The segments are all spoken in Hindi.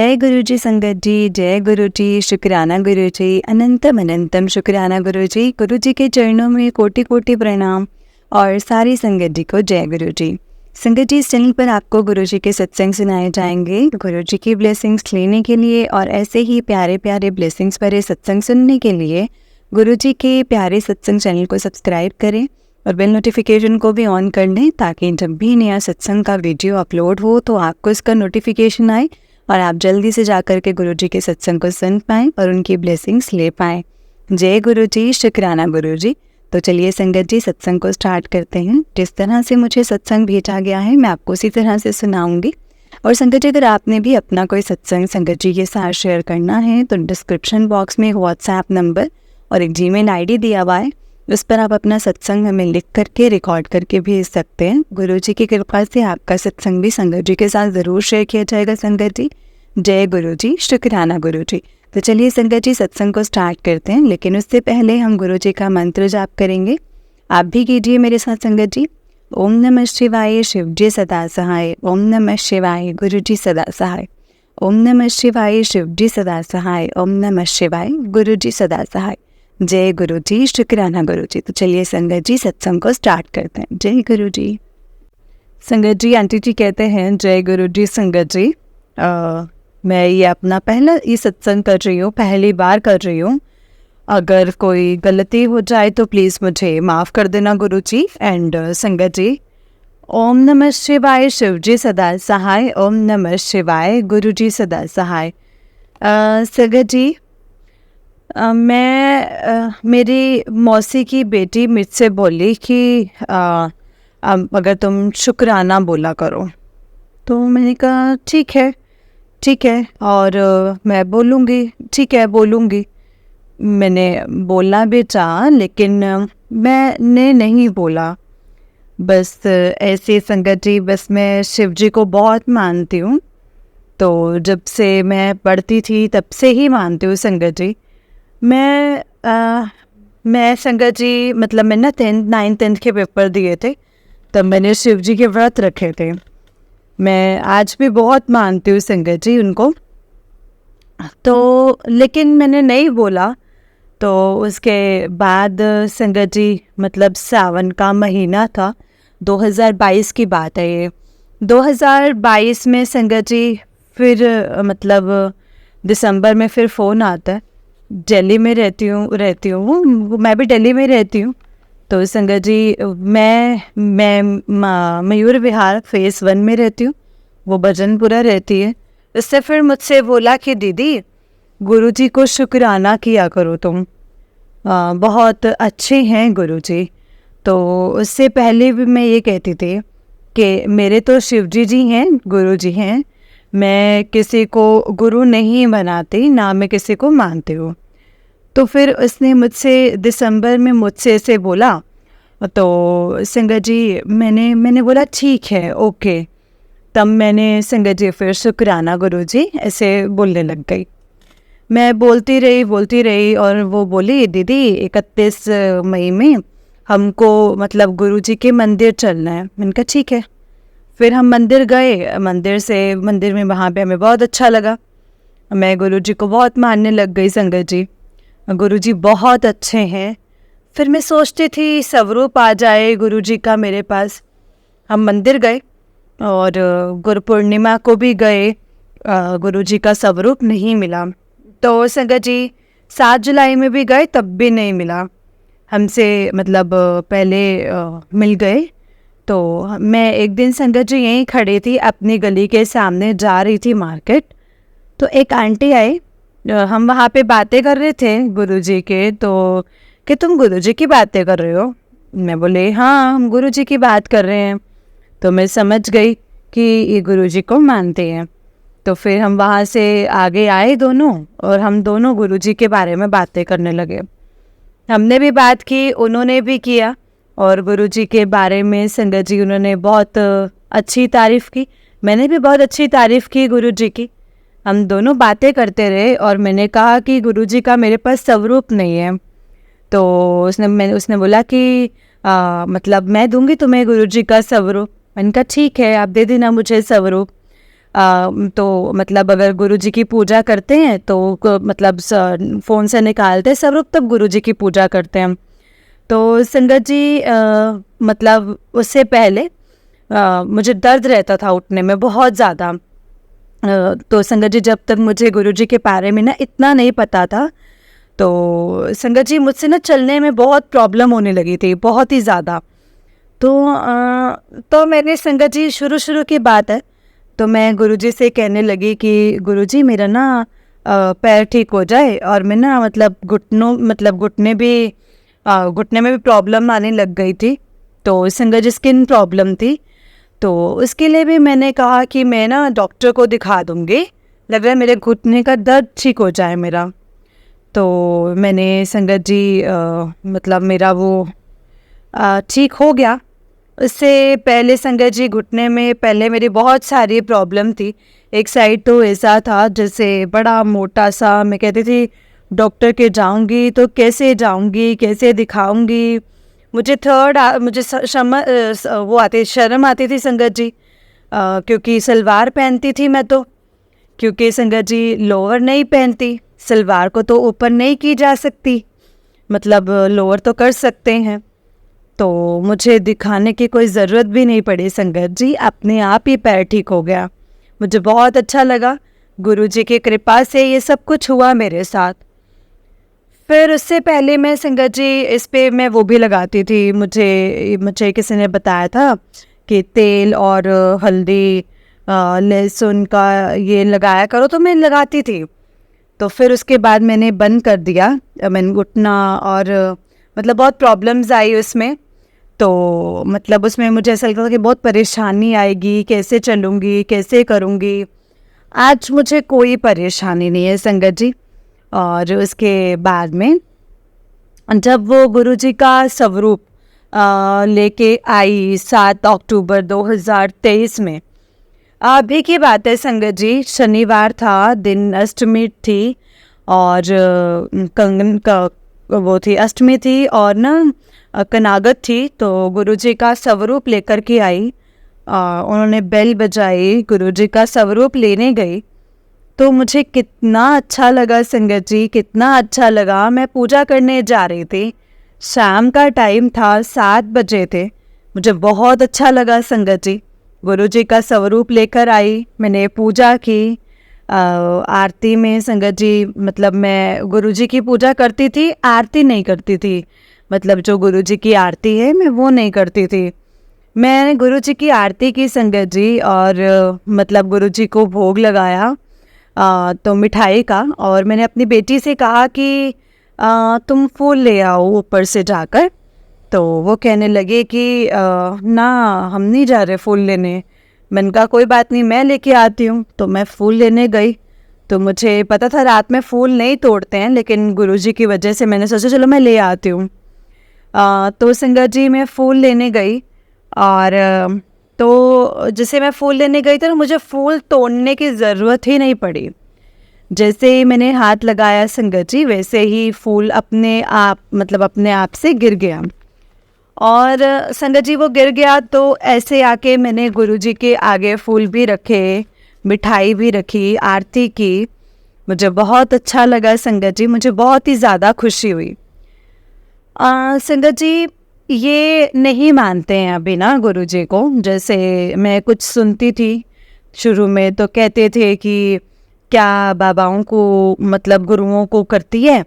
जय गुरु जी संगत जी, जय गुरु जी, शुक्राना गुरु जी, अनंतम अनंतम शुक्राना गुरु जी। गुरु जी के चरणों में कोटि कोटि प्रणाम और सारी संगत जी को जय गुरु जी। संगत जी, इस चैनल पर आपको गुरु जी के सत्संग सुनाए जाएंगे। गुरु जी की ब्लेसिंग्स लेने के लिए और ऐसे ही प्यारे प्यारे ब्लेसिंग्स भरे सत्संग सुनने के लिए गुरु जी के प्यारे सत्संग चैनल को सब्सक्राइब करें और बेल नोटिफिकेशन को भी ऑन कर लें, ताकि जब भी नया सत्संग का वीडियो अपलोड हो तो आपको इसका नोटिफिकेशन आए और आप जल्दी से जाकर के गुरु जी के सत्संग को सुन पाएँ और उनकी ब्लेसिंग्स ले पाएँ। जय गुरु जी, शुक्राना गुरु जी। तो चलिए संगत जी, सत्संग को स्टार्ट करते हैं। जिस तरह से मुझे सत्संग भेजा गया है मैं आपको उसी तरह से सुनाऊंगी। और संगत जी, अगर आपने भी अपना कोई सत्संग संगत जी के साथ शेयर करना है तो डिस्क्रिप्शन बॉक्स में एक व्हाट्सएप नंबर और एक जीमेल आईडी दिया हुआ है, उस पर आप अपना सत्संग हमें लिख करके रिकॉर्ड करके भेज सकते हैं। गुरु जी की कृपा से आपका सत्संग भी संगत जी के साथ ज़रूर शेयर किया जाएगा। संगत जी, जय गुरु जी, शुक्राना गुरु जी। तो चलिए संगत जी, सत्संग को स्टार्ट करते हैं, लेकिन उससे पहले हम गुरु जी का मंत्र जाप करेंगे। आप भी कीजिए मेरे साथ संगत जी। ओम नमः शिवाय, शिव जी सदा सहाय। ओम नमः शिवाय, गुरु जी सदा सहाय। ओम नमः शिवाय, शिव जी सदा सहाय। ओम नमः शिवाय, गुरु जी सदा सहाय। जय गुरु जी, शुक्राना गुरु जी। तो चलिए संगत जी, सत्संग को स्टार्ट करते हैं। जय गुरु जी। संगत जी, आंटी जी कहते हैं जय गुरु जी। संगत जी, मैं ये अपना पहला ये सत्संग कर रही हूँ, पहली बार कर रही हूँ। अगर कोई गलती हो जाए तो प्लीज़ मुझे माफ़ कर देना गुरु जी। एंड संगत जी, ओम नमः शिवाय, शिव जी सदा सहाय। ओम नमः शिवाय, गुरु जी सदा सहाय। संगत जी, मेरी मौसी की बेटी मुझसे बोली कि अगर तुम शुक्राना बोला करो, तो मैंने कहा ठीक है ठीक है, और मैं बोलूँगी, ठीक है बोलूँगी। मैंने बोलना भी चाहा, लेकिन मैंने नहीं बोला। बस ऐसे संगत जी, बस मैं शिव जी को बहुत मानती हूँ। तो जब से मैं पढ़ती थी तब से ही मानती हूँ संगत जी। मैं संगत जी, मतलब मैं ना 9th के पेपर दिए थे, तब मैंने शिव जी के व्रत रखे थे। मैं आज भी बहुत मानती हूँ संगत जी उनको। तो लेकिन मैंने नहीं बोला। तो उसके बाद संगत जी, मतलब सावन का महीना था, 2022 की बात है ये। 2022 में संगत जी, फिर मतलब दिसंबर में फिर फ़ोन आता है। दिल्ली में रहती हूँ, मैं भी दिल्ली में रहती हूँ। तो संगत जी, मैं मयूर विहार फेज़ 1 में रहती हूँ, वो भजनपुरा रहती है। उससे फिर मुझसे बोला कि दीदी, गुरुजी को शुक्राना किया करो तुम, बहुत अच्छे हैं गुरुजी। तो उससे पहले भी मैं ये कहती थी कि मेरे तो शिवजी जी हैं, गुरुजी हैं, मैं किसी को गुरु नहीं बनाती, ना मैं किसी को मानती हूँ। तो फिर उसने मुझसे दिसंबर में मुझसे ऐसे बोला, तो संगत जी मैंने बोला ठीक है, ओके। तब मैंने संगत जी फिर शुक्राना गुरुजी ऐसे बोलने लग गई। मैं बोलती रही और वो बोली, दीदी 31 मई में हमको मतलब गुरुजी के मंदिर चलना है। मैंने कहा ठीक है। फिर हम मंदिर गए, मंदिर में वहाँ पे हमें बहुत अच्छा लगा। मैं गुरुजी को बहुत मानने लग गई संगत जी। गुरुजी बहुत अच्छे हैं। फिर मैं सोचती थी स्वरूप आ जाए गुरुजी का मेरे पास। हम मंदिर गए और गुरु पूर्णिमा को भी गए, गुरुजी का स्वरूप नहीं मिला। तो संगत जी 7 जुलाई में भी गए, तब भी नहीं मिला हमसे, मतलब पहले मिल गए। तो मैं एक दिन संगत जी यहीं खड़ी थी, अपनी गली के सामने जा रही थी मार्केट। तो एक आंटी आई, हम वहाँ पे बातें कर रहे थे गुरुजी के। तो कि तुम गुरुजी की बातें कर रहे हो? मैं बोले हाँ, हम गुरुजी की बात कर रहे हैं। तो मैं समझ गई कि ये गुरुजी को मानते हैं। तो फिर हम वहाँ से आगे आए दोनों, और हम दोनों गुरुजी के बारे में बातें करने लगे। हमने भी बात की, उन्होंने भी किया, और गुरुजी के बारे में संगत जी उन्होंने बहुत अच्छी तारीफ़ की, मैंने भी बहुत अच्छी तारीफ़ की गुरुजी की। हम दोनों बातें करते रहे और मैंने कहा कि गुरुजी का मेरे पास स्वरूप नहीं है। तो उसने बोला कि मतलब मैं दूंगी तुम्हें गुरुजी का स्वरूप। मैंने कहा ठीक है, आप दे देना मुझे स्वरूप। तो मतलब अगर गुरुजी की पूजा करते हैं तो मतलब फ़ोन से निकालते स्वरूप तब गुरुजी की पूजा करते हैं। तो संगत जी मतलब उससे पहले मुझे दर्द रहता था उठने में बहुत ज़्यादा। तो संगत जी जब तक मुझे गुरुजी के बारे में ना इतना नहीं पता था, तो संगत जी मुझसे ना चलने में बहुत प्रॉब्लम होने लगी थी, बहुत ही ज़्यादा। तो मैंने संगत जी शुरू की बात है, तो मैं गुरुजी से कहने लगी कि गुरुजी मेरा ना पैर ठीक हो जाए और मैं ना मतलब घुटने में भी प्रॉब्लम आने लग गई थी। तो संगत जी स्किन प्रॉब्लम थी, तो उसके लिए भी मैंने कहा कि मैं ना डॉक्टर को दिखा दूँगी, लग रहा है मेरे घुटने का दर्द ठीक हो जाए मेरा। तो मैंने संगत जी मतलब मेरा वो ठीक हो गया। उससे पहले संगत जी घुटने में पहले मेरी बहुत सारी प्रॉब्लम थी। एक साइड तो ऐसा था जैसे बड़ा मोटा सा, मैं कहती थी डॉक्टर के जाऊंगी तो कैसे जाऊंगी, कैसे दिखाऊंगी। मुझे शर्म आती थी संगत जी, क्योंकि सलवार पहनती थी मैं तो, क्योंकि संगत जी लोअर नहीं पहनती, सलवार को तो ऊपर नहीं की जा सकती, मतलब लोअर तो कर सकते हैं। तो मुझे दिखाने की कोई ज़रूरत भी नहीं पड़ी संगत जी, अपने आप ही पैर ठीक हो गया। मुझे बहुत अच्छा लगा, गुरुजी की कृपा से ये सब कुछ हुआ मेरे साथ। फिर उससे पहले मैं संगत जी इस पे मैं वो भी लगाती थी, मुझे किसी ने बताया था कि तेल और हल्दी लहसुन का ये लगाया करो, तो मैं लगाती थी। तो फिर उसके बाद मैंने बंद कर दिया, मैंने घुटना और मतलब बहुत प्रॉब्लम्स आई उसमें। तो मतलब उसमें मुझे ऐसा लगता था कि बहुत परेशानी आएगी, कैसे चलूँगी, कैसे करूँगी। आज मुझे कोई परेशानी नहीं है संगत जी। और उसके बाद में जब वो गुरुजी का स्वरूप लेके आई 7 अक्टूबर 2023 में, अभी की बात है संगत जी, शनिवार था, दिन अष्टमी थी और कंगन का वो थी, अष्टमी थी और ना कनागत थी। तो गुरुजी का स्वरूप लेकर के आई, उन्होंने बेल बजाई, गुरुजी का स्वरूप लेने गई। तो मुझे कितना अच्छा लगा संगत जी, कितना अच्छा लगा। मैं पूजा करने जा रही थी, शाम का टाइम था, 7 बजे थे। मुझे बहुत अच्छा लगा संगत जी, गुरुजी का स्वरूप लेकर आई, मैंने पूजा की। आरती में संगत जी मतलब मैं गुरुजी की पूजा करती थी, आरती नहीं करती थी, मतलब जो गुरुजी की आरती है मैं वो नहीं करती थी। मैंने गुरुजी की आरती की संगत जी और मतलब गुरुजी को भोग लगाया तो मिठाई का, और मैंने अपनी बेटी से कहा कि तुम फूल ले आओ ऊपर से जाकर। तो वो कहने लगे कि ना हम नहीं जा रहे फूल लेने। मैंने कहा कोई बात नहीं, मैं लेके आती हूँ। तो मैं फूल लेने गई, तो मुझे पता था रात में फूल नहीं तोड़ते हैं, लेकिन गुरुजी की वजह से मैंने सोचा चलो मैं ले आती हूँ। तो संगत जी मैं फूल लेने गई और तो जैसे मैं फूल लेने गई तो मुझे फूल तोड़ने की ज़रूरत ही नहीं पड़ी। जैसे ही मैंने हाथ लगाया संगत जी, वैसे ही फूल अपने आप से गिर गया। और संगत जी वो गिर गया तो ऐसे आके मैंने गुरुजी के आगे फूल भी रखे, मिठाई भी रखी, आरती की। मुझे बहुत अच्छा लगा संगत जी, मुझे बहुत ही ज़्यादा खुशी हुई। संगत जी ये नहीं मानते हैं अभी ना गुरुजी को। जैसे मैं कुछ सुनती थी शुरू में तो कहते थे कि क्या बाबाओं को मतलब गुरुओं को करती है।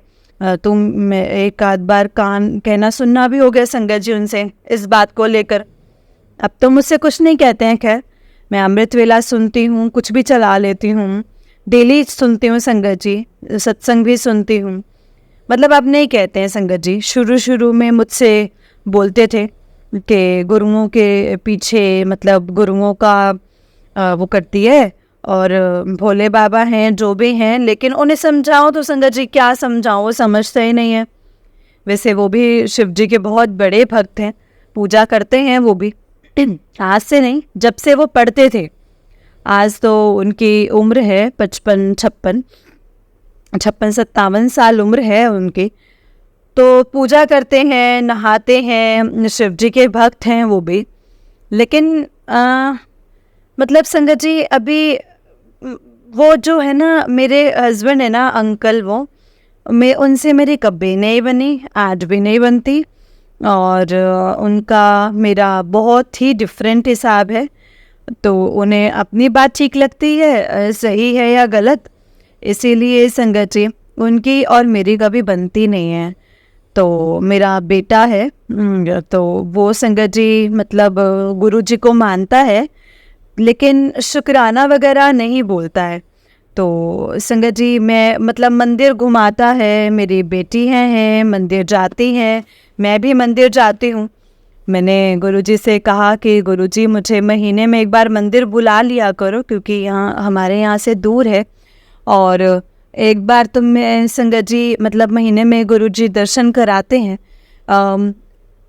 तुम एक आध बार कान कहना सुनना भी हो गया संगत जी उनसे इस बात को लेकर। अब तो मुझसे कुछ नहीं कहते हैं, खैर मैं अमृत वेला सुनती हूँ, कुछ भी चला लेती हूँ, डेली सुनती हूँ संगत जी, सत्संग भी सुनती हूँ। मतलब अब नहीं कहते हैं संगत जी। शुरू में मुझसे बोलते थे कि गुरुओं के पीछे मतलब गुरुओं का वो करती है और भोले बाबा हैं जो भी हैं, लेकिन उन्हें समझाओ तो संगत जी क्या समझाओ, वो समझते ही नहीं है। वैसे वो भी शिव जी के बहुत बड़े भक्त हैं, पूजा करते हैं वो भी। आज से नहीं, जब से वो पढ़ते थे। आज तो उनकी उम्र है 56-57 साल उम्र है उनकी। तो पूजा करते हैं, नहाते हैं, शिव जी के भक्त हैं वो भी। लेकिन मतलब संगत जी अभी वो जो है ना, मेरे हस्बैंड है ना, अंकल, वो मैं उनसे मेरी कभी नहीं बनी, आज भी नहीं बनती। और उनका मेरा बहुत ही डिफरेंट हिसाब है। तो उन्हें अपनी बात ठीक लगती है, सही है या गलत, इसीलिए संगत जी उनकी और मेरी कभी बनती नहीं है। तो मेरा बेटा है, तो वो संगत जी मतलब गुरु जी को मानता है, लेकिन शुक्राना वगैरह नहीं बोलता है। तो संगत जी मैं मतलब मंदिर घुमाता है, मेरी बेटी हैं मंदिर जाती हैं, मैं भी मंदिर जाती हूँ। मैंने गुरुजी से कहा कि गुरुजी मुझे महीने में एक बार मंदिर बुला लिया करो, क्योंकि यहाँ हमारे यहाँ से दूर है। और एक बार तो मैं संगत जी मतलब महीने में गुरुजी दर्शन कराते हैं।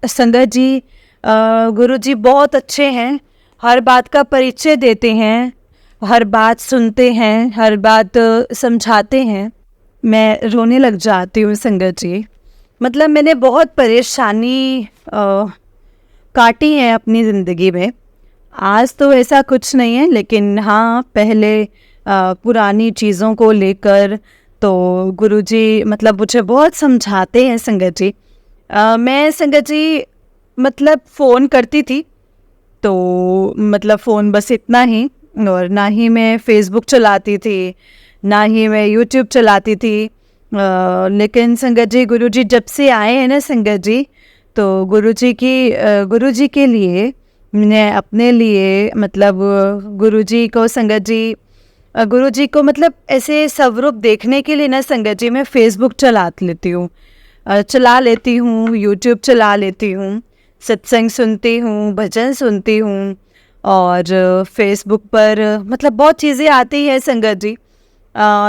संगत जी गुरुजी बहुत अच्छे हैं, हर बात का परिचय देते हैं, हर बात सुनते हैं, हर बात समझाते हैं। मैं रोने लग जाती हूँ संगत जी। मतलब मैंने बहुत परेशानी काटी है अपनी ज़िंदगी में। आज तो ऐसा कुछ नहीं है, लेकिन हाँ पहले पुरानी चीज़ों को लेकर तो गुरुजी मतलब मुझे बहुत समझाते हैं संगत जी। मैं संगत जी मतलब फ़ोन करती थी, तो मतलब फ़ोन बस इतना ही, और ना ही मैं फ़ेसबुक चलाती थी, ना ही मैं यूट्यूब चलाती थी। लेकिन संगत जी गुरुजी जब से आए हैं ना संगत जी, तो गुरुजी के लिए मैं अपने लिए मतलब गुरुजी को संगत जी गुरुजी को मतलब ऐसे स्वरूप देखने के लिए ना संगत जी मैं फ़ेसबुक चला लेती हूँ, यूट्यूब चला लेती हूँ, सत्संग सुनती हूँ, भजन सुनती हूँ, और फेसबुक पर मतलब बहुत चीज़ें आती है संगत जी।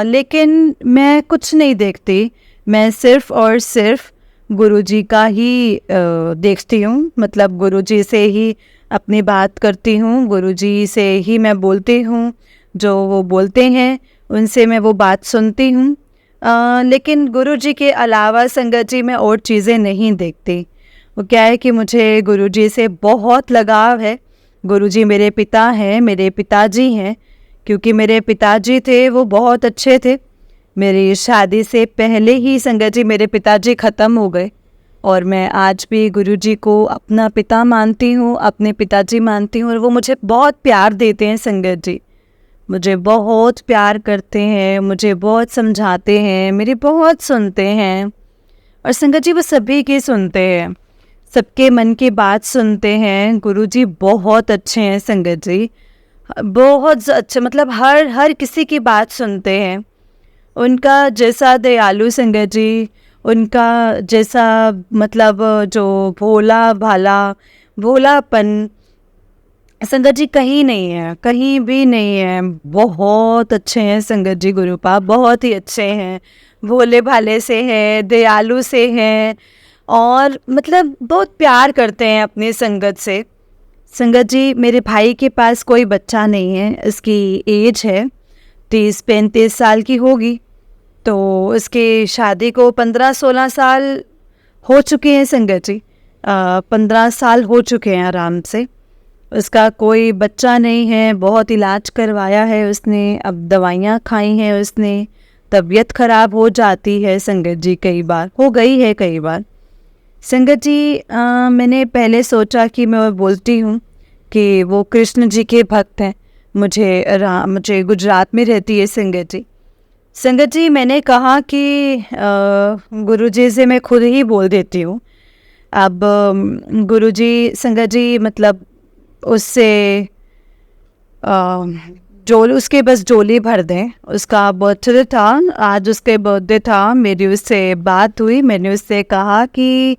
लेकिन मैं कुछ नहीं देखती, मैं सिर्फ़ और सिर्फ गुरुजी का ही देखती हूँ। मतलब गुरुजी से ही अपनी बात करती हूँ, गुरुजी से ही मैं बोलती हूँ, जो वो बोलते हैं उनसे मैं वो बात सुनती हूँ। लेकिन गुरुजी के अलावा संगत जी मैं और चीज़ें नहीं देखती। वो क्या है कि मुझे गुरुजी से बहुत लगाव है। गुरुजी मेरे पिता हैं, मेरे पिताजी हैं, क्योंकि मेरे पिताजी थे वो बहुत अच्छे थे। मेरी शादी से पहले ही संगत जी मेरे पिताजी ख़त्म हो गए, और मैं आज भी गुरुजी को अपना पिता मानती हूँ, अपने पिताजी मानती हूँ, और वो मुझे बहुत प्यार देते हैं संगत जी, मुझे बहुत प्यार करते हैं, मुझे बहुत समझाते हैं, मेरी बहुत सुनते हैं। और संगत जी वो सभी की सुनते हैं, सबके मन की बात सुनते हैं। गुरुजी बहुत अच्छे हैं संगत जी, बहुत अच्छे, मतलब हर किसी की बात सुनते हैं। उनका जैसा दयालु संगत जी, उनका जैसा मतलब जो भोलापन संगत जी कहीं नहीं है, कहीं भी नहीं है। बहुत अच्छे हैं संगत जी, गुरुपा बहुत ही अच्छे हैं, भोले भाले से हैं, दयालु से हैं, और मतलब बहुत प्यार करते हैं अपनी संगत से। संगत जी मेरे भाई के पास कोई बच्चा नहीं है, इसकी एज है 30-35 साल की होगी। तो उसकी शादी को 15-16 साल हो चुके हैं संगत जी, 15 साल हो चुके हैं आराम से। उसका कोई बच्चा नहीं है, बहुत इलाज करवाया है उसने, अब दवाइयाँ खाई हैं उसने, तबीयत ख़राब हो जाती है संगत जी, कई बार हो गई है कई बार। संगत जी मैंने पहले सोचा कि मैं बोलती हूँ कि वो कृष्ण जी के भक्त हैं। मुझे गुजरात में रहती है संगत जी। संगत जी मैंने कहा कि गुरुजी से मैं खुद ही बोल देती हूँ। अब गुरुजी संगत जी मतलब उससे उसके बस जोली भर दें। उसका बर्थडे था, आज उसके बर्थडे था, मेरी उससे बात हुई। मैंने उससे कहा कि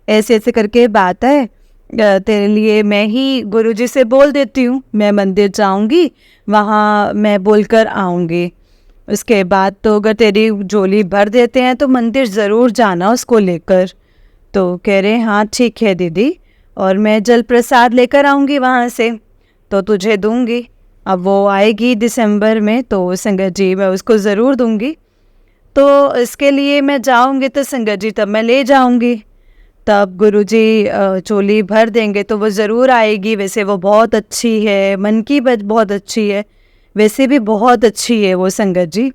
ऐसे ऐसे करके बात है, तेरे लिए मैं ही गुरुजी से बोल देती हूँ, मैं मंदिर जाऊँगी, वहाँ मैं बोलकर आऊँगी। उसके बाद तो अगर तेरी झोली भर देते हैं तो मंदिर ज़रूर जाना उसको लेकर। तो कह रहे हाँ ठीक है दीदी, और मैं जल प्रसाद लेकर आऊँगी वहाँ से तो तुझे दूँगी। अब वो आएगी दिसंबर में, तो संगत जी मैं उसको ज़रूर दूँगी। तो इसके लिए मैं जाऊँगी तो संगत जी तब मैं ले जाऊँगी, तब गुरुजी चोली भर देंगे तो वो ज़रूर आएगी। वैसे वो बहुत अच्छी है, मन की बात बहुत अच्छी है, वैसे भी बहुत अच्छी है वो संगत जी।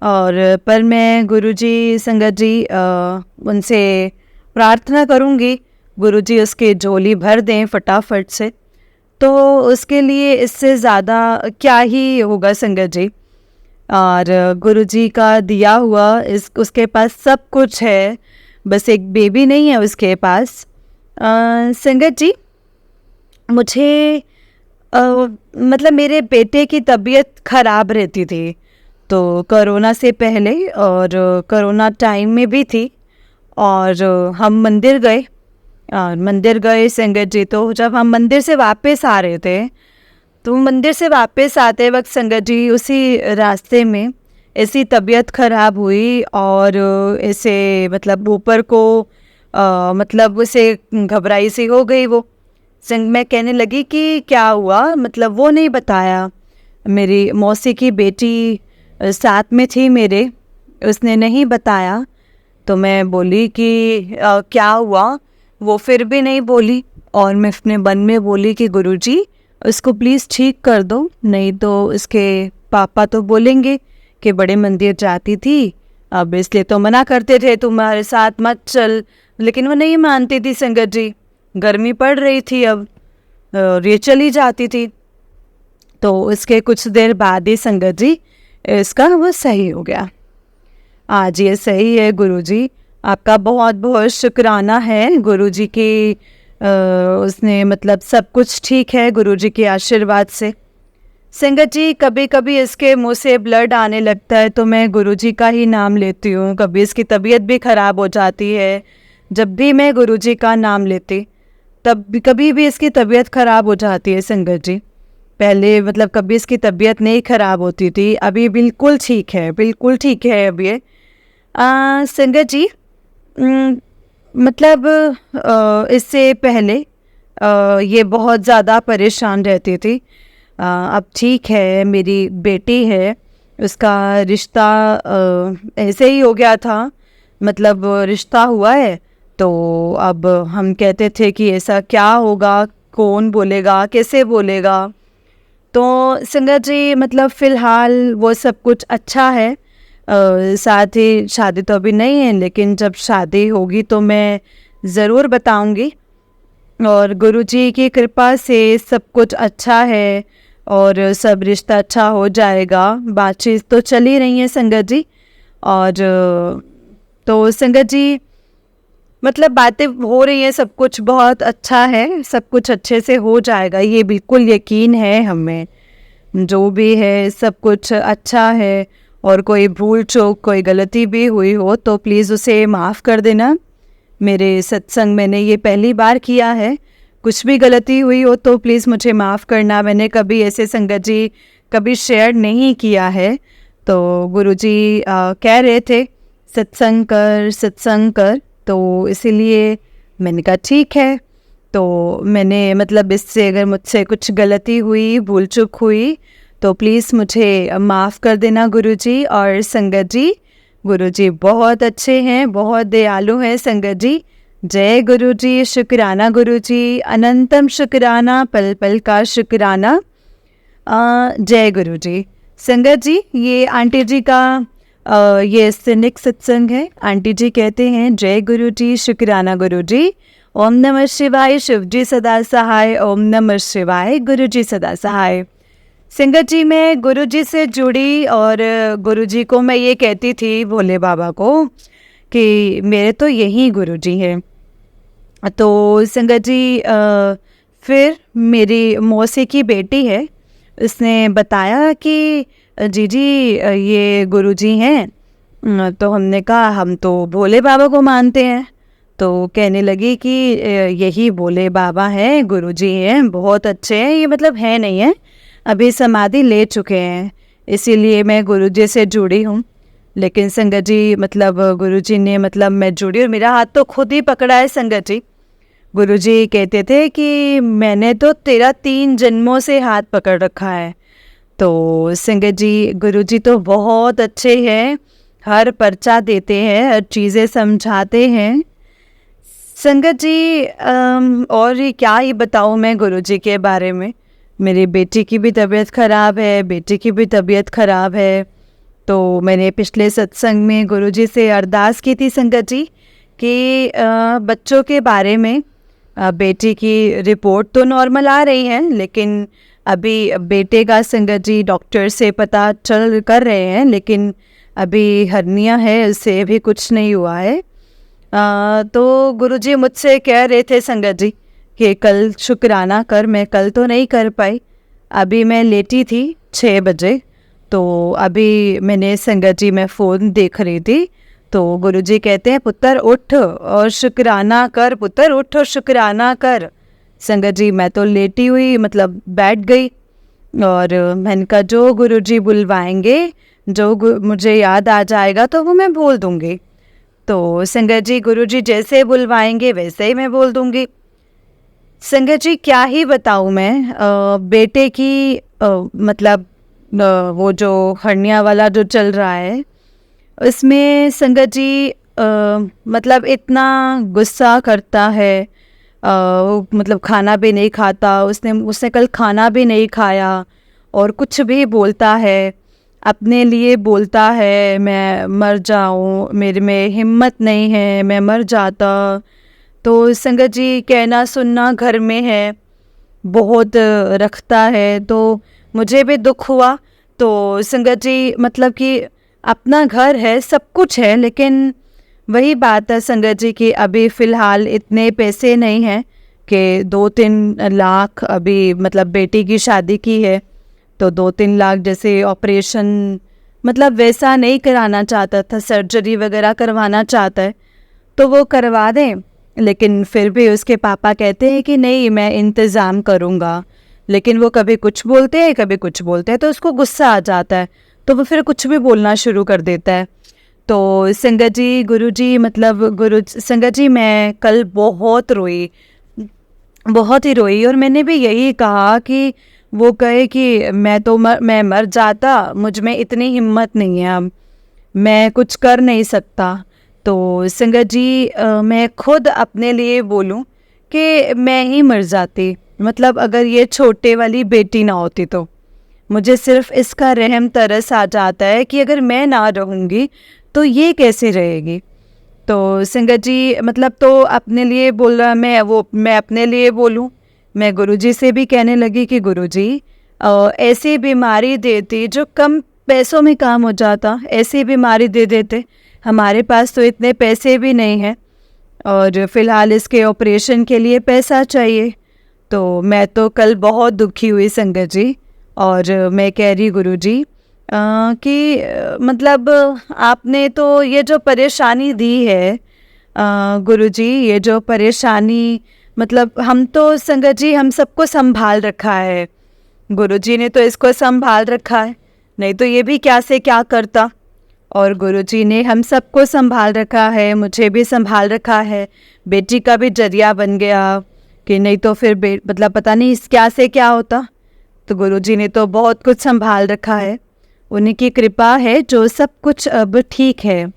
और पर मैं गुरुजी संगत जी उनसे प्रार्थना करूँगी, गुरुजी उसकी झोली भर दें फटाफट से। तो उसके लिए इससे ज़्यादा क्या ही होगा संगत जी। और गुरुजी का दिया हुआ उसके पास सब कुछ है, बस एक बेबी नहीं है उसके पास। संगत जी, मुझे मतलब मेरे बेटे की तबीयत ख़राब रहती थी, तो कोरोना से पहले और कोरोना टाइम में भी थी। और हम मंदिर गए संगत जी। तो जब हम मंदिर से वापस आ रहे थे, तो मंदिर से वापस आते वक्त संगत जी उसी रास्ते में ऐसी तबीयत ख़राब हुई और ऐसे मतलब ऊपर को मतलब उसे घबराई सी हो गई वो। मैं कहने लगी कि क्या हुआ, मतलब वो नहीं बताया। मेरी मौसी की बेटी साथ में थी मेरे, उसने नहीं बताया। तो मैं बोली कि क्या हुआ, वो फिर भी नहीं बोली। और मैं अपने मन में बोली कि गुरुजी इसको प्लीज़ ठीक कर दो, नहीं तो इसके पापा तो बोलेंगे कि बड़े मंदिर जाती थी, अब इसलिए तो मना करते थे तुम्हारे साथ मत चल। लेकिन वो नहीं मानती थी संगत जी, गर्मी पड़ रही थी, अब ये चली जाती थी। तो उसके कुछ देर बाद ही संगत जी इसका वो सही हो गया। आज ये सही है गुरुजी, आपका बहुत बहुत शुक्राना है गुरुजी की। उसने मतलब सब कुछ ठीक है गुरुजी के आशीर्वाद से। संगत जी, कभी कभी इसके मुंह से ब्लड आने लगता है तो मैं गुरुजी का ही नाम लेती हूँ। कभी इसकी तबीयत भी ख़राब हो जाती है, जब भी मैं गुरुजी का नाम लेती तब भी कभी भी इसकी तबीयत ख़राब हो जाती है संगत जी। पहले मतलब कभी इसकी तबीयत नहीं ख़राब होती थी, अभी बिल्कुल ठीक है, बिल्कुल ठीक है अब ये। संगत जी, मतलब इससे पहले ये बहुत ज़्यादा परेशान रहती थी। अब ठीक है, मेरी बेटी है, उसका रिश्ता ऐसे ही हो गया था, मतलब रिश्ता हुआ है। तो अब हम कहते थे कि ऐसा क्या होगा, कौन बोलेगा, कैसे बोलेगा। तो संगत जी मतलब फ़िलहाल वो सब कुछ अच्छा है। साथ ही शादी तो अभी नहीं है, लेकिन जब शादी होगी तो मैं ज़रूर बताऊंगी। और गुरुजी की कृपा से सब कुछ अच्छा है और सब रिश्ता अच्छा हो जाएगा। बातचीत तो चल ही रही है संगत जी। और तो संगत जी मतलब बातें हो रही हैं, सब कुछ बहुत अच्छा है, सब कुछ अच्छे से हो जाएगा, ये बिल्कुल यकीन है हमें। जो भी है सब कुछ अच्छा है। और कोई भूल चूक, कोई गलती भी हुई हो तो प्लीज़ उसे माफ़ कर देना। मेरे सत्संग मैंने ये पहली बार किया है, कुछ भी गलती हुई हो तो प्लीज़ मुझे माफ़ करना। मैंने कभी ऐसे संगत जी कभी शेयर नहीं किया है। तो गुरुजी कह रहे थे सत्संग कर, तो इसीलिए मैंने कहा ठीक है। तो मैंने मतलब इससे अगर मुझसे कुछ गलती हुई, भूल चूक हुई तो प्लीज़ मुझे माफ़ कर देना गुरुजी। और संगत जी, गुरुजी बहुत अच्छे हैं, बहुत दयालु हैं संगत जी। जय गुरुजी, शुक्राना गुरुजी, अनंतम शुक्राना, पल पल का शुक्राना। जय गुरुजी। संगत जी, ये आंटी जी का ये सैनिक सत्संग है। आंटी जी कहते हैं जय गुरुजी, शुक्राना गुरुजी, ओम नमः शिवाय, शिव जी सदा सहाय, ओम नमः शिवाय, गुरुजी सदा सहाय। संगत जी, मैं गुरुजी से जुड़ी और गुरुजी को मैं ये कहती थी भोले बाबा को कि मेरे तो यही गुरुजी हैं। तो संगत जी फिर मेरी मौसी की बेटी है, उसने बताया कि जी ये गुरुजी हैं। तो हमने कहा हम तो भोले बाबा को मानते हैं। तो कहने लगी कि यही भोले बाबा हैं, गुरुजी हैं, बहुत अच्छे हैं, ये मतलब है नहीं है, अभी समाधि ले चुके हैं, इसीलिए मैं गुरुजी से जुड़ी हूँ। लेकिन संगत जी मतलब गुरुजी ने मतलब मैं जुड़ी और मेरा हाथ तो खुद ही पकड़ा है संगत जी। गुरुजी कहते थे कि मैंने तो तेरा 3 जन्मों से हाथ पकड़ रखा है। तो संगत जी गुरुजी तो बहुत अच्छे हैं, हर पर्चा देते हैं, हर चीज़ें समझाते हैं। संगत जी और ये क्या ही बताऊँ मैं गुरुजी के बारे में। मेरी बेटी की भी तबीयत ख़राब है, बेटी की भी तबीयत ख़राब है। तो मैंने पिछले सत्संग में गुरुजी से अरदास की थी संगत जी कि बच्चों के बारे में बेटी की रिपोर्ट तो नॉर्मल आ रही है, लेकिन अभी बेटे का संगत जी डॉक्टर से पता चल कर रहे हैं, लेकिन अभी हर्निया है, उससे अभी कुछ नहीं हुआ है। तो गुरुजी मुझसे कह रहे थे संगत जी कि कल शुक्राना कर। मैं कल तो नहीं कर पाई, अभी मैं लेटी थी 6 बजे। तो अभी मैंने संगत जी मैं फ़ोन देख रही थी, तो गुरुजी कहते हैं पुत्र उठ और शुक्राना कर, पुत्र उठ और शुक्राना कर। संगत जी मैं तो लेटी हुई मतलब बैठ गई, और मैंने कहा जो गुरुजी बुलवाएंगे, जो मुझे याद आ जाएगा तो वो मैं बोल दूँगी। तो संगत जी गुरुजी जैसे बुलवाएंगे वैसे ही मैं बोल दूँगी। संगत जी क्या ही बताऊँ मैं, बेटे की मतलब वो जो हर्निया वाला जो चल रहा है उसमें संगत जी मतलब इतना गुस्सा करता है, वो मतलब खाना भी नहीं खाता, उसने कल खाना भी नहीं खाया, और कुछ भी बोलता है अपने लिए बोलता है मैं मर जाऊँ, मेरे में हिम्मत नहीं है, मैं मर जाता। तो संगत जी कहना सुनना घर में है, बहुत रखता है, तो मुझे भी दुख हुआ। तो संगत जी मतलब कि अपना घर है, सब कुछ है, लेकिन वही बात है संगत जी कि अभी फ़िलहाल इतने पैसे नहीं हैं कि 2-3 लाख, अभी मतलब बेटी की शादी की है तो 2-3 लाख जैसे ऑपरेशन मतलब वैसा नहीं कराना चाहता था, सर्जरी वगैरह करवाना चाहता है तो वो करवा दें, लेकिन फिर भी उसके पापा कहते हैं कि नहीं मैं इंतज़ाम करूँगा। लेकिन वो कभी कुछ बोलते हैं कभी कुछ बोलते हैं, तो उसको गुस्सा आ जाता है, तो वो फिर कुछ भी बोलना शुरू कर देता है। तो संगत जी गुरुजी मतलब संगत जी मैं कल बहुत रोई, बहुत ही रोई, और मैंने भी यही कहा कि वो कहे कि मैं मर जाता, मुझ में इतनी हिम्मत नहीं है, अब मैं कुछ कर नहीं सकता। तो संगत जी मैं खुद अपने लिए बोलूं कि मैं ही मर जाती, मतलब अगर ये छोटे वाली बेटी ना होती तो मुझे सिर्फ इसका रहम तरस आ जाता है कि अगर मैं ना रहूँगी तो ये कैसे रहेगी। तो संगत जी मतलब तो अपने लिए बोल रहा, मैं अपने लिए बोलूं, मैं गुरुजी से भी कहने लगी कि गुरुजी ऐसी बीमारी देती जो कम पैसों में काम हो जाता, ऐसी बीमारी दे देते, हमारे पास तो इतने पैसे भी नहीं हैं, और फ़िलहाल इसके ऑपरेशन के लिए पैसा चाहिए। तो मैं तो कल बहुत दुखी हुई संगत जी, और मैं कह रही गुरुजी कि मतलब आपने तो ये जो परेशानी दी है गुरुजी, ये जो परेशानी मतलब हम तो संगत जी हम सबको संभाल रखा है, गुरुजी ने तो इसको संभाल रखा है, नहीं तो ये भी क्या से क्या करता। और गुरुजी ने हम सबको संभाल रखा है, मुझे भी संभाल रखा है, बेटी का भी जरिया बन गया कि नहीं तो फिर मतलब पता नहीं इस क्या से क्या होता। तो गुरुजी ने तो बहुत कुछ संभाल रखा है, उन्हीं की कृपा है जो सब कुछ अब ठीक है।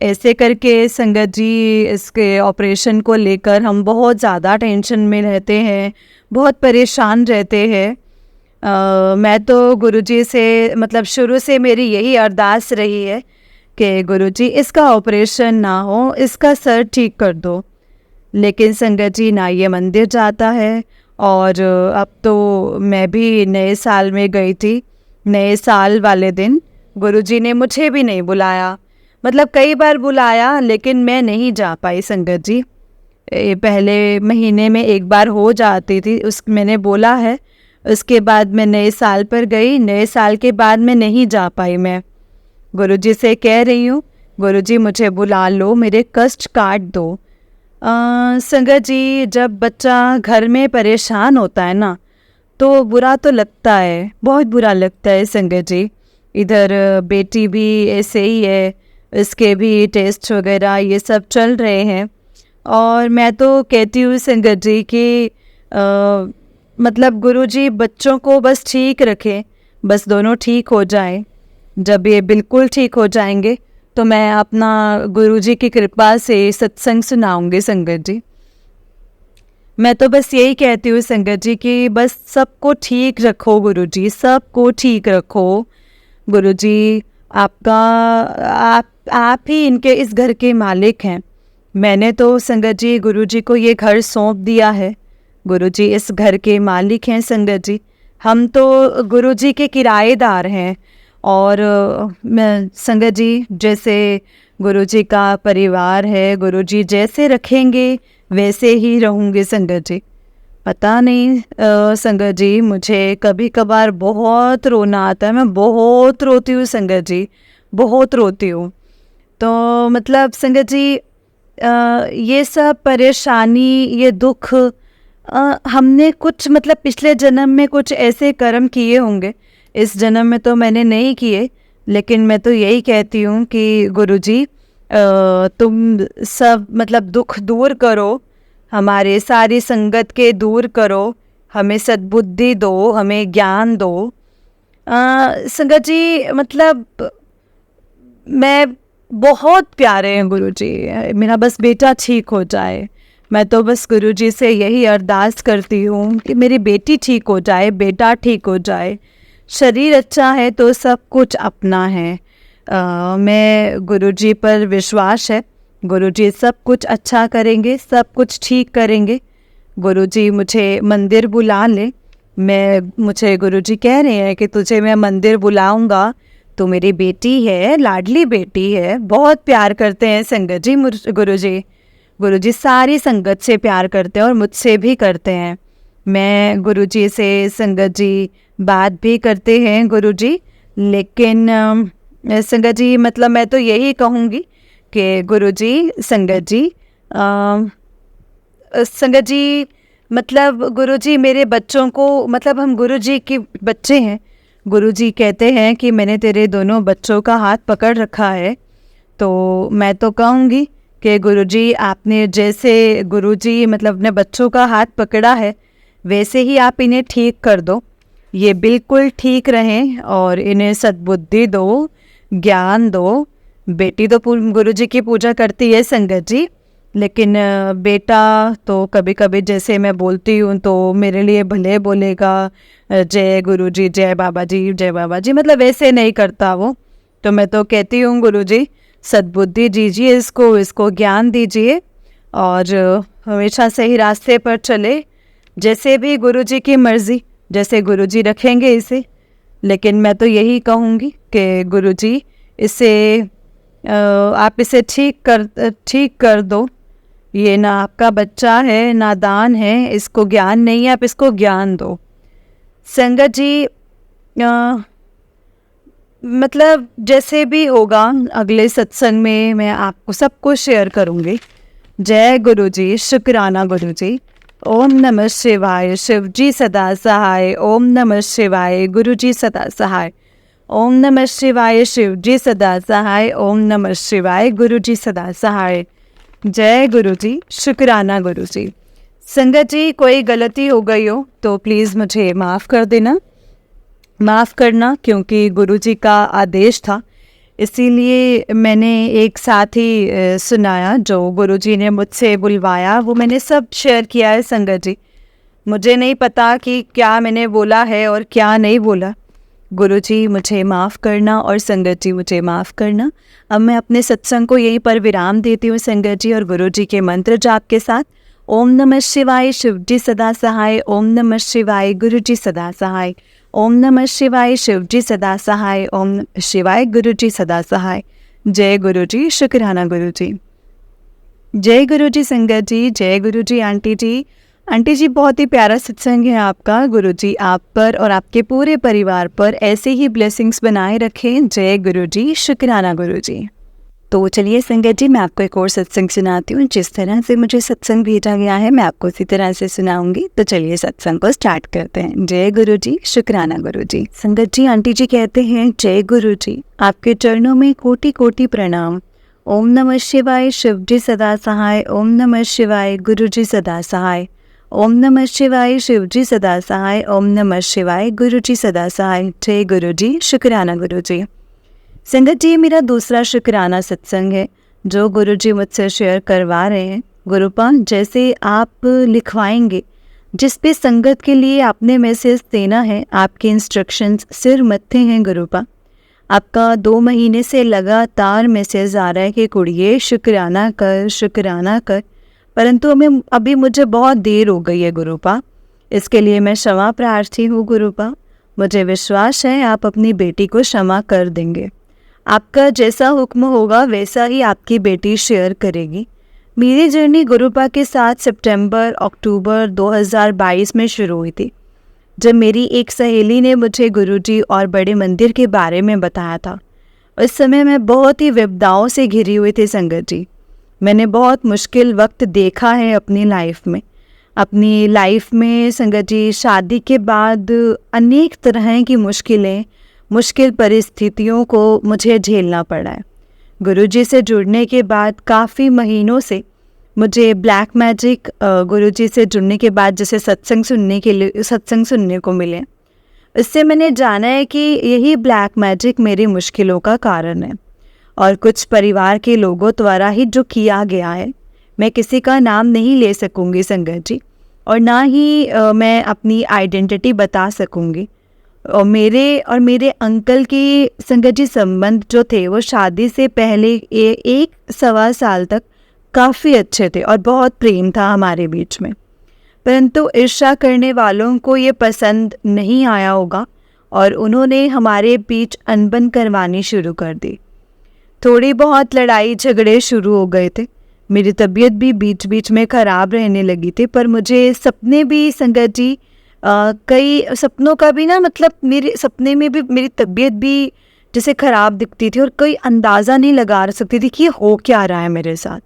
ऐसे करके संगत जी इसके ऑपरेशन को लेकर हम बहुत ज़्यादा टेंशन में रहते हैं, बहुत परेशान रहते हैं। मैं तो गुरुजी से मतलब शुरू से मेरी यही अरदास रही है कि गुरुजी इसका ऑपरेशन ना हो, इसका सर ठीक कर दो। लेकिन संगत जी ना ये मंदिर जाता है, और अब तो मैं भी नए साल में गई थी, नए साल वाले दिन गुरुजी ने मुझे भी नहीं बुलाया, मतलब कई बार बुलाया लेकिन मैं नहीं जा पाई संगत जी। ये पहले महीने में एक बार हो जाती थी, मैंने बोला है, उसके बाद मैं नए साल पर गई, नए साल के बाद मैं नहीं जा पाई। मैं गुरुजी से कह रही हूँ गुरुजी मुझे बुला लो, मेरे कष्ट काट दो। संगत जी जब बच्चा घर में परेशान होता है ना तो बुरा तो लगता है, बहुत बुरा लगता है संगत जी। इधर बेटी भी ऐसे ही है, इसके भी टेस्ट वगैरह ये सब चल रहे हैं, और मैं तो कहती हूँ संगत जी कि मतलब गुरुजी बच्चों को बस ठीक रखें, बस दोनों ठीक हो जाएं। जब ये बिल्कुल ठीक हो जाएंगे तो मैं अपना गुरुजी की कृपा से सत्संग सुनाऊंगी संगत जी। मैं तो बस यही कहती हूँ संगत जी कि बस सबको ठीक रखो गुरुजी, सबको ठीक रखो गुरुजी। आपका आप ही इनके इस घर के मालिक हैं। मैंने तो संगत जी गुरुजी को ये घर सौंप दिया है। गुरुजी इस घर के मालिक हैं संगत जी, हम तो गुरुजी के किराएदार हैं। और मैं संगत जी जैसे गुरुजी का परिवार है, गुरुजी जैसे रखेंगे वैसे ही रहूँगी संगत जी। पता नहीं संगत जी, मुझे कभी कभार बहुत रोना आता है, मैं बहुत रोती हूँ संगत जी, बहुत रोती हूँ। तो मतलब संगत जी ये सब परेशानी, ये दुख हमने कुछ मतलब पिछले जन्म में कुछ ऐसे कर्म किए होंगे, इस जन्म में तो मैंने नहीं किए। लेकिन मैं तो यही कहती हूँ कि गुरुजी तुम सब मतलब दुख दूर करो, हमारे सारी संगत के दूर करो, हमें सद्बुद्धि दो, हमें ज्ञान दो। संगत जी मतलब मैं बहुत प्यारे हैं गुरुजी, मेरा बस बेटा ठीक हो जाए। मैं तो बस गुरुजी से यही अरदास करती हूँ कि मेरी बेटी ठीक हो जाए, बेटा ठीक हो जाए। शरीर अच्छा है तो सब कुछ अपना है। मैं गुरुजी पर विश्वास है, गुरुजी सब कुछ अच्छा करेंगे, सब कुछ ठीक करेंगे। गुरुजी मुझे मंदिर बुला ले, मुझे गुरुजी कह रहे हैं कि तुझे मैं मंदिर बुलाऊंगा, तो मेरी बेटी है, लाडली बेटी है, बहुत प्यार करते हैं संगत जी गुरुजी। गुरुजी सारी संगत से प्यार करते हैं और मुझसे भी करते हैं। मैं गुरुजी से संगत जी बात भी करते हैं गुरुजी। लेकिन संगत जी मतलब मैं तो यही कहूँगी कि गुरुजी संगत जी मतलब गुरुजी मेरे बच्चों को, मतलब हम गुरुजी के बच्चे हैं। गुरुजी कहते हैं कि मैंने तेरे दोनों बच्चों का हाथ पकड़ रखा है। तो मैं तो कहूँगी कि गुरुजी आपने जैसे गुरुजी मतलब अपने बच्चों का हाथ पकड़ा है, वैसे ही आप इन्हें ठीक कर दो, ये बिल्कुल ठीक रहें और इन्हें सद्बुद्धि दो, ज्ञान दो। बेटी तो गुरुजी की पूजा करती है संगत जी, लेकिन बेटा तो कभी कभी जैसे मैं बोलती हूँ तो मेरे लिए भले बोलेगा, जय गुरुजी, जय बाबा जी, जय बाबा जी, मतलब वैसे नहीं करता वो। तो मैं तो कहती हूँ गुरुजी सद्बुद्धि दीजिए, इसको ज्ञान दीजिए और हमेशा सही रास्ते पर चले, जैसे भी गुरुजी की मर्जी, जैसे गुरुजी रखेंगे इसे। लेकिन मैं तो यही कहूँगी कि गुरुजी इसे आप इसे ठीक कर दो। ये ना आपका बच्चा है, नादान है, इसको ज्ञान नहीं है, आप इसको ज्ञान दो। संगत जी मतलब जैसे भी होगा अगले सत्संग में मैं आपको सब कुछ शेयर करूँगी। जय गुरुजी, शुक्राना गुरुजी। ओम नमः शिवाय, शिव जी सदा सहाय। ओम नमः शिवाय, गुरुजी सदा सहाय। ओम नमः शिवाय, शिव जी सदा सहाय। ओम नमः शिवाय, गुरुजी सदा सहाय। जय गुरुजी, शुक्राना गुरुजी। संगत जी कोई गलती हो गई हो तो प्लीज़ मुझे माफ़ कर देना, माफ़ करना, क्योंकि गुरुजी का आदेश था, इसीलिए मैंने एक साथ ही सुनाया। जो गुरुजी ने मुझसे बुलवाया वो मैंने सब शेयर किया है संगत जी। मुझे नहीं पता कि क्या मैंने बोला है और क्या नहीं बोला। गुरुजी मुझे माफ़ करना और संगत जी मुझे माफ़ करना। अब मैं अपने सत्संग को यहीं पर विराम देती हूँ संगत जी, और गुरुजी के मंत्र जाप के साथ। ओम नमः शिवाय, शिव जी सदा सहाय। ओम नमः शिवाय, गुरुजी सदा सहाय। ओम नमः शिवाय, शिव जी सदा सहाय। ओम नमः शिवाय, गुरुजी सदा सहाय। जय गुरुजी, शुक्राना गुरुजी। जय गुरुजी संगत जी, जय गुरुजी आंटी जी। आंटी जी बहुत ही प्यारा सत्संग है आपका। गुरुजी आप पर और आपके पूरे परिवार पर ऐसे ही ब्लेसिंग्स बनाए रखें। जय गुरुजी, शुक्राना गुरुजी। तो चलिए संगत जी, मैं आपको एक और सत्संग सुनाती हूँ। जिस तरह से मुझे सत्संग भेजा गया है मैं आपको उसी तरह से सुनाऊंगी। तो चलिए सत्संग को स्टार्ट करते हैं। जय गुरुजी, शुक्राना गुरुजी। संगत जी आंटी जी कहते हैं, जय गुरुजी, आपके चरणों में कोटि कोटि प्रणाम। ओम नमः शिवाय, शिव जी सदा सहाय। ओम नमः शिवाय, गुरुजी सदा सहाय। ओम नमः शिवाय, शिव जी सदा सहाय। ओम नमः शिवाय, गुरुजी सदा सहाय। जय गुरुजी, शुक्राना गुरुजी। संगत जी मेरा दूसरा शुक्राना सत्संग है जो गुरुजी मुझसे शेयर करवा रहे हैं। गुरुपा, जैसे आप लिखवाएंगे, जिस पे संगत के लिए आपने मैसेज देना है, आपके इंस्ट्रक्शंस सिर मत्थे हैं गुरुपा। आपका 2 महीने से लगातार मैसेज आ रहा है कि कुड़िए शुक्राना कर, शुक्राना कर, परंतु अभी मुझे बहुत देर हो गई है गुरुपा। इसके लिए मैं क्षमा प्रार्थी हूँ गुरुपा। मुझे विश्वास है आप अपनी बेटी को क्षमा कर देंगे। आपका जैसा हुक्म होगा वैसा ही आपकी बेटी शेयर करेगी। मेरी जर्नी गुरुपा के साथ सितंबर अक्टूबर 2022 में शुरू हुई थी, जब मेरी एक सहेली ने मुझे गुरुजी और बड़े मंदिर के बारे में बताया था। उस समय मैं बहुत ही विपदाओं से घिरी हुई थी संगत जी। मैंने बहुत मुश्किल वक्त देखा है अपनी लाइफ में संगत जी। शादी के बाद अनेक तरह की मुश्किल परिस्थितियों को मुझे झेलना पड़ा है। गुरुजी से जुड़ने के बाद काफ़ी महीनों से मुझे ब्लैक मैजिक, गुरुजी से जुड़ने के बाद जैसे सत्संग सुनने को मिले, इससे मैंने जाना है कि यही ब्लैक मैजिक मेरी मुश्किलों का कारण है और कुछ परिवार के लोगों द्वारा ही जो किया गया है। मैं किसी का नाम नहीं ले सकूंगी संगत जी, और ना ही मैं अपनी आइडेंटिटी बता सकूंगी। और मेरे अंकल की संगत जी संबंध जो थे वो शादी से पहले 1-1.25 साल तक काफ़ी अच्छे थे और बहुत प्रेम था हमारे बीच में, परंतु ईर्ष्या करने वालों को ये पसंद नहीं आया होगा और उन्होंने हमारे बीच अनबन करवानी शुरू कर दी। थोड़ी बहुत लड़ाई झगड़े शुरू हो गए थे। मेरी तबीयत भी बीच बीच में ख़राब रहने लगी थी, पर मुझे सपने भी संगत जी, कई सपनों का भी ना, मतलब मेरे सपने में भी मेरी तबीयत भी जैसे ख़राब दिखती थी और कोई अंदाज़ा नहीं लगा सकती थी कि ये हो क्या रहा है मेरे साथ।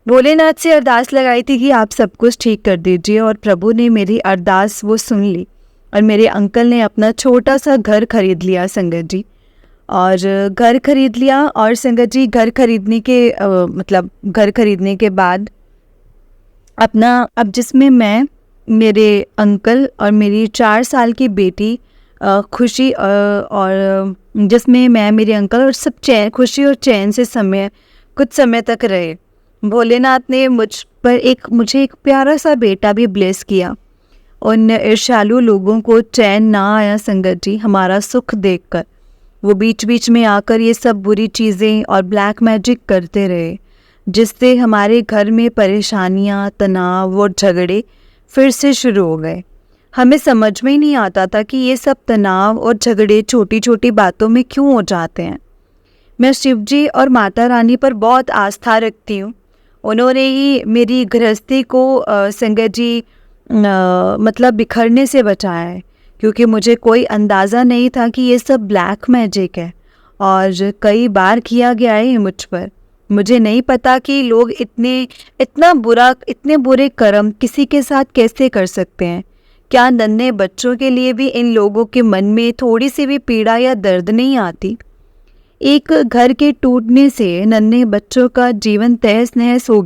भोलेनाथ से अरदास लगाई थी कि आप सब कुछ ठीक कर दीजिए, और प्रभु ने मेरी अरदास वो सुन ली और मेरे अंकल ने अपना छोटा सा घर खरीद लिया संगत जी। और घर खरीद लिया और संगत जी घर खरीदने के बाद अब जिसमें मैं, मेरे अंकल और मेरी 4 साल की बेटी खुशी, और जिसमें मैं, मेरे अंकल और सब खुशी और चैन से कुछ समय तक रहे। भोलेनाथ ने मुझे एक प्यारा सा बेटा भी ब्लेस किया। उन ईर्ष्यालु लोगों को चैन ना आया संगत जी हमारा सुख देखकर। वो बीच बीच में आकर ये सब बुरी चीज़ें और ब्लैक मैजिक करते रहे, जिससे हमारे घर में परेशानियाँ, तनाव और झगड़े फिर से शुरू हो गए। हमें समझ में ही नहीं आता था कि ये सब तनाव और झगड़े छोटी छोटी बातों में क्यों हो जाते हैं। मैं शिव जी और माता रानी पर बहुत आस्था रखती हूँ। उन्होंने ही मेरी गृहस्थी को संगत जी मतलब बिखरने से बचाया है, क्योंकि मुझे कोई अंदाज़ा नहीं था कि ये सब ब्लैक मैजिक है और कई बार किया गया है मुझ पर। मुझे नहीं पता कि लोग इतने बुरे कर्म किसी के साथ कैसे कर सकते हैं। क्या नन्हे बच्चों के लिए भी इन लोगों के मन में थोड़ी सी भी पीड़ा या दर्द नहीं आती? एक घर के टूटने से नन्हे बच्चों का जीवन तहस नहस हो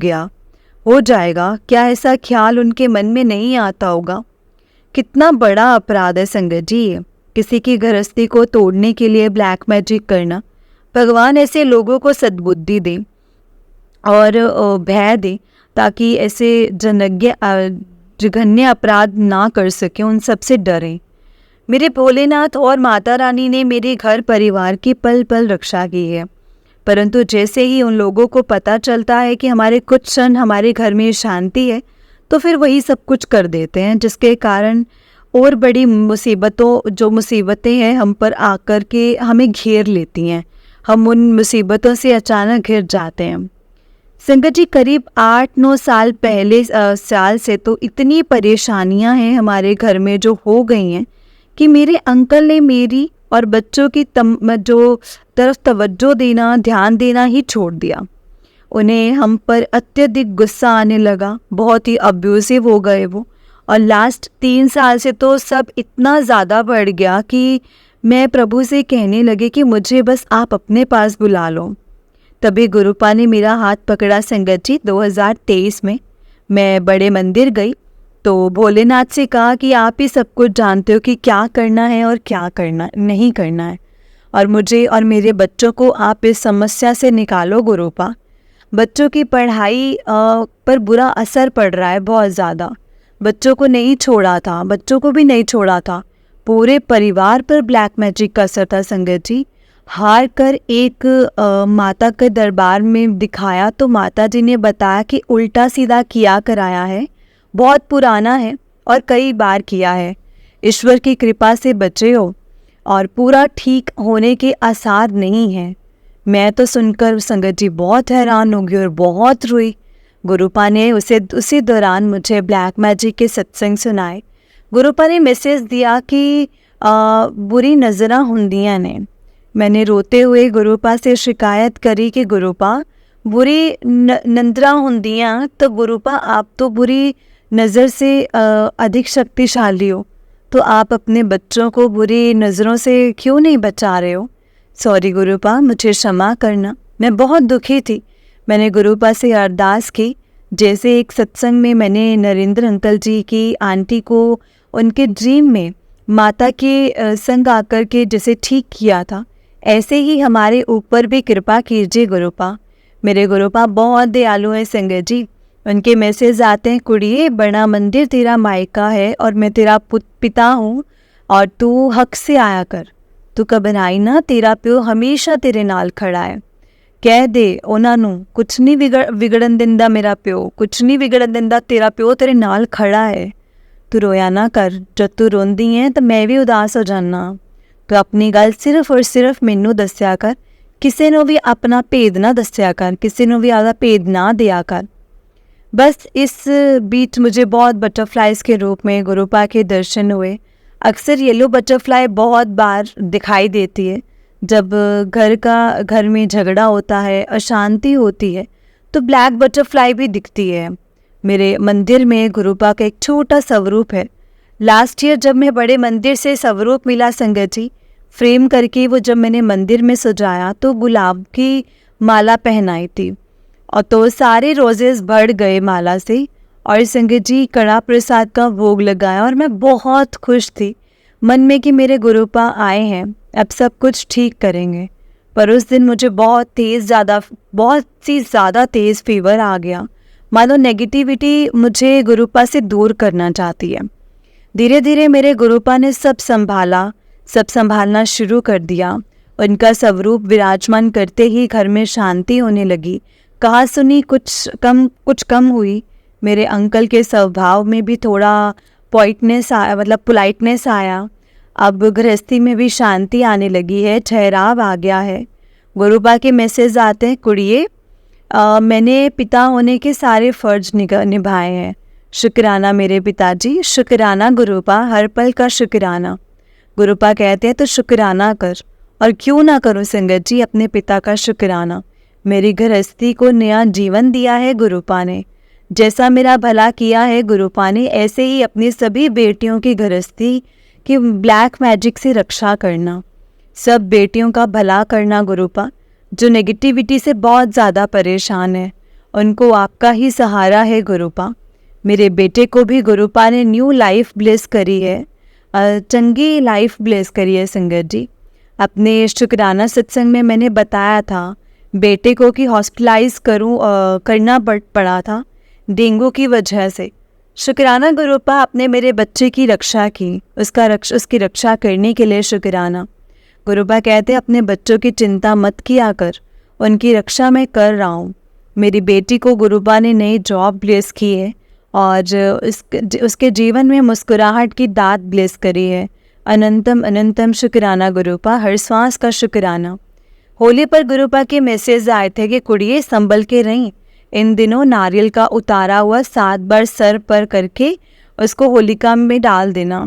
जाएगा, क्या ऐसा ख्याल उनके मन में नहीं आता होगा? कितना बड़ा अपराध है संगत जी किसी की गृहस्थी को तोड़ने के लिए ब्लैक मैजिक करना। भगवान ऐसे लोगों को सद्बुद्धि दे और भय दे, ताकि ऐसे जघन्य अपराध ना कर सके, उन सबसे डरें। मेरे भोलेनाथ और माता रानी ने मेरे घर परिवार की पल पल रक्षा की है, परंतु जैसे ही उन लोगों को पता चलता है कि हमारे कुछ क्षण हमारे घर में शांति है, तो फिर वही सब कुछ कर देते हैं, जिसके कारण और बड़ी मुसीबतें हैं हम पर आकर के हमें घेर लेती हैं। हम उन मुसीबतों से अचानक घिर जाते हैं। संगत जी करीब 8-9 साल पहले साल से तो इतनी परेशानियां हैं हमारे घर में जो हो गई हैं कि मेरे अंकल ने मेरी और बच्चों की तरफ तवज्जो देना, ध्यान देना ही छोड़ दिया। उन्हें हम पर अत्यधिक गुस्सा आने लगा, बहुत ही अब्यूसिव हो गए वो, और लास्ट 3 साल से तो सब इतना ज़्यादा बढ़ गया कि मैं प्रभु से कहने लगे कि मुझे बस आप अपने पास बुला लो। तभी गुरुपा ने मेरा हाथ पकड़ा संगत जी। 2023 में मैं बड़े मंदिर गई तो भोलेनाथ से कहा कि आप ही सब कुछ जानते हो कि क्या करना है और क्या करना नहीं करना है, और मुझे और मेरे बच्चों को आप इस समस्या से निकालो गुरुपा। बच्चों की पढ़ाई पर बुरा असर पड़ रहा है बहुत ज़्यादा। बच्चों को नहीं छोड़ा था, बच्चों को भी नहीं छोड़ा था, पूरे परिवार पर ब्लैक मैजिक का असर था संगत जी। हार कर एक माता के दरबार में दिखाया तो माता जी ने बताया कि उल्टा सीधा किया कराया है, बहुत पुराना है और कई बार किया है, ईश्वर की कृपा से बचे हो और पूरा ठीक होने के आसार नहीं हैं। मैं तो सुनकर संगत जी बहुत हैरान हो गई और बहुत रोई। गुरुपा ने उसी दौरान मुझे ब्लैक मैजिक के सत्संग सुनाए। गुरुपा ने मैसेज दिया कि बुरी नज़रां हुंदियां ने। मैंने रोते हुए गुरुपा से शिकायत करी कि गुरुपा बुरी नज़रां हुंदियां तो गुरुपा आप तो बुरी नज़र से अधिक शक्तिशाली हो, तो आप अपने बच्चों को बुरी नज़रों से क्यों नहीं बचा रहे हो? सॉरी गुरुपा, मुझे क्षमा करना, मैं बहुत दुखी थी। मैंने गुरुपा से अरदास की। जैसे एक सत्संग में मैंने नरेंद्र अंकल जी की आंटी को उनके ड्रीम में माता के संग आकर के जैसे ठीक किया था, ऐसे ही हमारे ऊपर भी कृपा कीजिए गुरुपा। मेरे गुरुपा बहुत दयालु हैं संगत जी। उनके मैसेज आते हैं, कुड़िए बड़ा मंदिर तेरा मायका है और मैं तेरा पिता हूँ और तू हक से आया कर, तू घबराई ना, तेरा प्यो हमेशा तेरे नाल खड़ा है। कह दे ਉਹਨਾਂ ਨੂੰ कुछ नहीं ਵਿਗੜਨ ਦਿੰਦਾ मेरा प्यो, कुछ नहीं ਵਿਗੜਨ ਦਿੰਦਾ तेरा प्यो तेरे नाल खड़ा है। तू रोया ना कर, जब तू रोंदी है तो मैं भी उदास हो जाना। तू अपनी गल सिर्फ और सिर्फ मैनू दस्या कर, किसी ਨੂੰ भी अपना भेद ना दस्या कर, किसी ਨੂੰ भी आपदा भेद ना दिया कर। बस इस बीच मुझे बहुत बटरफ्लाइज के रूप में गुरुपा के दर्शन हुए। अक्सर येलो बटरफ्लाई बहुत बार दिखाई देती है जब घर में झगड़ा होता है, अशांति होती है, तो ब्लैक बटरफ्लाई भी दिखती है। मेरे मंदिर में गुरुपा का एक छोटा स्वरूप है। लास्ट ईयर जब मैं बड़े मंदिर से स्वरूप मिला संगत जी, फ्रेम करके वो जब मैंने मंदिर में सजाया तो गुलाब की माला पहनाई थी और तो सारे रोजेस बढ़ गए माला से और संगत जी कड़ा प्रसाद का भोग लगाया और मैं बहुत खुश थी मन में कि मेरे गुरुपा आए हैं, अब सब कुछ ठीक करेंगे। पर उस दिन मुझे बहुत सी ज़्यादा तेज़ फीवर आ गया, मानो नेगेटिविटी मुझे गुरुपा से दूर करना चाहती है। धीरे धीरे मेरे गुरुपा ने सब संभालना शुरू कर दिया। उनका स्वरूप विराजमान करते ही घर में शांति होने लगी। कहा सुनी कुछ कम हुई। मेरे अंकल के स्वभाव में भी थोड़ा पोलाइटनेस आया। अब गृहस्थी में भी शांति आने लगी है, ठहराव आ गया है। गुरुपा के मैसेज आते हैं, कुड़िए मैंने पिता होने के सारे फर्ज निभाए हैं। शुक्राना मेरे पिताजी, शुक्राना गुरुपा, हर पल का शुक्राना। गुरुपा कहते हैं तो शुक्राना कर, और क्यों ना करूं संगत जी अपने पिता का शुक्राना। मेरी गृहस्थी को नया जीवन दिया है गुरुपा ने। जैसा मेरा भला किया है गुरुपा ने, ऐसे ही अपनी सभी बेटियों की गृहस्थी की ब्लैक मैजिक से रक्षा करना, सब बेटियों का भला करना गुरुपा। जो नेगेटिविटी से बहुत ज़्यादा परेशान है उनको आपका ही सहारा है गुरुपा। मेरे बेटे को भी गुरुपा ने न्यू लाइफ ब्लेस करी है, चंगी लाइफ ब्लेस करी है संगत जी। अपने शुक्राना सत्संग में मैंने बताया था बेटे को कि हॉस्पिटलाइज करना पड़ा था डेंगू की वजह से। शुक्राना गुरुपा आपने मेरे बच्चे की रक्षा की, उसकी रक्षा करने के लिए शुक्राना। गुरुपा कहते अपने बच्चों की चिंता मत किया कर, उनकी रक्षा मैं कर रहा हूँ। मेरी बेटी को गुरुपा ने नई जॉब ब्लेस की है और उसके जीवन में मुस्कुराहट की दात ब्लेस करी है। अनंतम अनंतम शुक्राना गुरुपा, हर श्वास का शुक्राना। होली पर गुरुपा के मैसेज आए थे कि कुड़िए संभल के रहीं, इन दिनों नारियल का उतारा हुआ 7 बार सर पर करके उसको होलिका में डाल देना।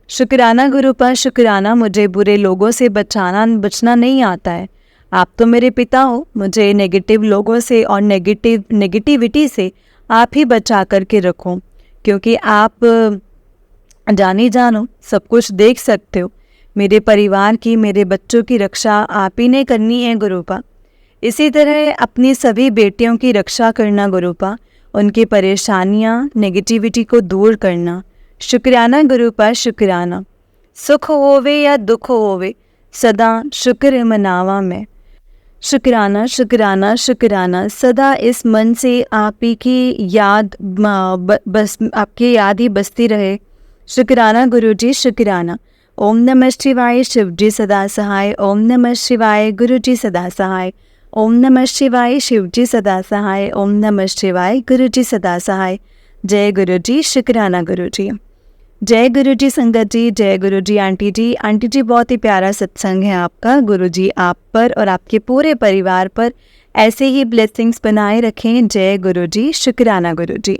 शुक्राना गुरुपा, शुक्राना, मुझे बुरे लोगों से बचना नहीं आता है। आप तो मेरे पिता हो, मुझे नेगेटिव लोगों से और नेगेटिविटी से आप ही बचा करके रखो, क्योंकि आप जानी जानो सब कुछ देख सकते हो। मेरे परिवार की, मेरे बच्चों की रक्षा आप ही ने करनी है गुरुपा। इसी तरह अपनी सभी बेटियों की रक्षा करना गुरुपा, उनकी परेशानियाँ, नेगेटिविटी को दूर करना। शुक्राना गुरुपा, शुक्राना। सुख होवे या दुख होवे, सदा शुक्र मनावा मैं। शुक्राना शुक्राना शुक्राना, सदा इस मन से आप ही की याद बस आपकी याद ही बसती रहे। शुक्राना गुरुजी शुक्राना। ओम नमः शिवाय, शिव जी सदा सहाय। ओम नमः शिवाय, गुरु जी सदा सहाय। ओम नमः शिवाय, शिव जी सदा सहाय। ओम नमः शिवाय, गुरु जी सदा सहाय। जय गुरु जी, शुक्राना गुरु जी। जय गुरु जी संगत जी, जय गुरु जी आंटी जी। आंटी जी, बहुत ही प्यारा सत्संग है आपका। गुरु जी आप पर और आपके पूरे परिवार पर ऐसे ही ब्लेसिंग्स बनाए रखें। जय गुरु जी, शुक्राना गुरु जी।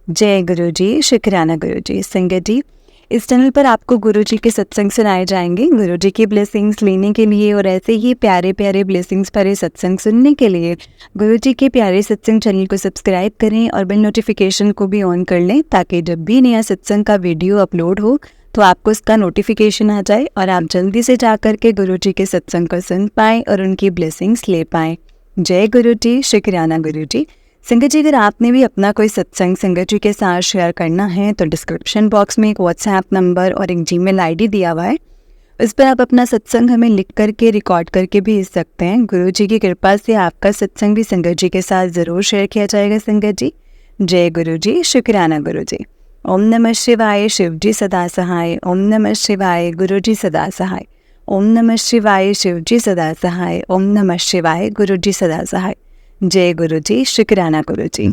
जय गुरु जी, शुक्राना गुरु जी। संगत जी, इस चैनल पर आपको गुरु जी के सत्संग सुनाए जाएंगे। गुरु जी की ब्लेसिंग्स लेने के लिए और ऐसे ही प्यारे प्यारे ब्लेसिंग्स भरे सत्संग सुनने के लिए गुरु जी के प्यारे सत्संग चैनल को सब्सक्राइब करें और बेल नोटिफिकेशन को भी ऑन कर लें, ताकि जब भी नया सत्संग का वीडियो अपलोड हो तो आपको उसका नोटिफिकेशन आ जाए और आप जल्दी से जा कर के गुरु जी के सत्संग को सुन पाएँ और उनकी ब्लेसिंग्स ले पाएँ। जय गुरु जी, शुक्राना गुरु जी। संगत जी, अगर आपने भी अपना कोई सत्संग संगत जी के साथ शेयर करना है तो डिस्क्रिप्शन बॉक्स में एक व्हाट्सएप नंबर और एक जीमेल आईडी दिया हुआ है। उस पर आप अपना सत्संग हमें लिख करके रिकॉर्ड करके भेज सकते हैं। गुरु जी की कृपा से आपका सत्संग भी संगत जी के साथ ज़रूर शेयर किया जाएगा। संगत जी, जय गुरु जी, शुक्राना गुरु जी। ओम नमः शिवाय, शिव जी सदा सहाय। ओम नमः शिवाय, गुरु जी सदा सहाय। ओम नमः शिवाय, शिव जी सदा सहाय। ओम नमः शिवाय, गुरु जी सदा सहाय। जय गुरु जी, शुक्राना गुरु जी।